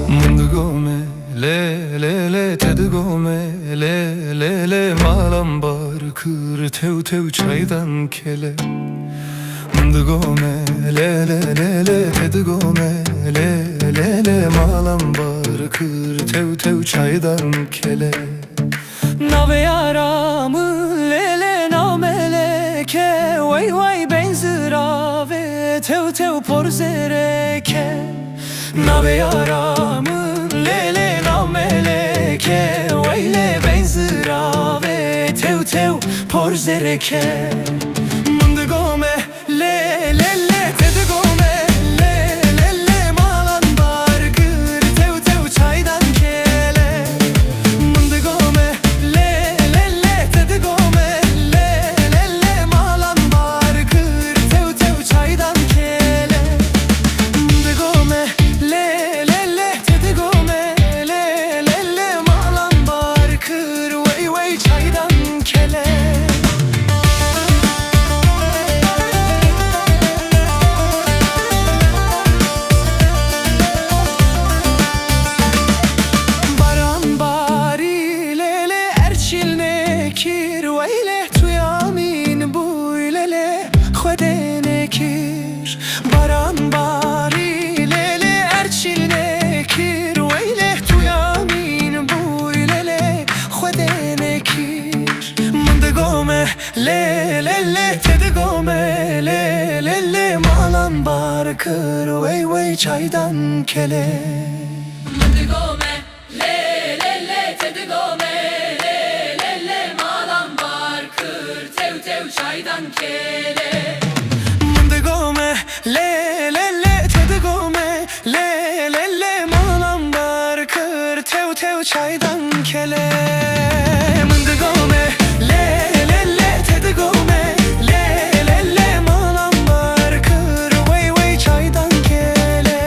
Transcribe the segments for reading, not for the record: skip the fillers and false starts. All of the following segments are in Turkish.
Mundigome, le le le tedigome, le le le malam bar kır tev tev çaydan kele. Mundigome, le le le le tedigome, le le le malam bar kır tev tev çaydan kele. Nave yaramı le le nameleke, vay vay benzirave tev tev porzereke. Nave yaramı lele nameleke, veyle benzirave tev tev porzereke. Mundigome le le le tedigome, le le le malan bar kır tev tev çaydan kele. Mundigome le le le tedigome, le le le malan bar kır tev tev çaydan kele. Mundigome le le le tedigome, le le le malan bar kır vay vay çaydan kele. Baran bari le le erçil nekir, veyle tuyamin buyle le xwede nekir. Baran bari le le erçil nekir, veyle tuyamin buyle le xwede nekir. Mundigome le le le tedigome, le le le malan bar kır vay vay çaydan kele. Mundigome, le le le tedigome, le le le malam bar kır tev tev çaydan kele. Mundigome le le le tedigome, le le le malam bar kır tev tev çaydan kele. Mundigome le le le tedigome, le le le malam bar kır vay vay çaydan kele.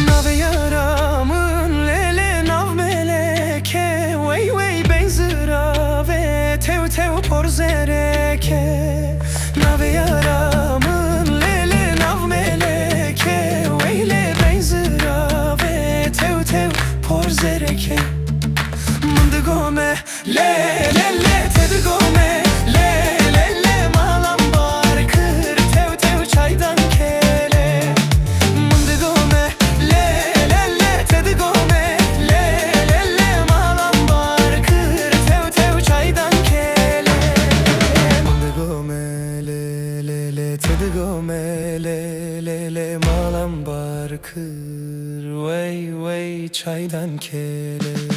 Nave yaramın lele nav meleke, vay vay benzirave tev tev porzereke. Nave yaramın lele nav meleke, veyle benzirave tev tev porzereke. Mundigome le le le tedigome, le le le malam bar kır tev tev çaydan kele. Mundigome le le le tedigome, le le le malam bar kır tev tev çaydan kele. Mundigome le le le tedigome, le le le malam bar kır vay vay çaydan kele.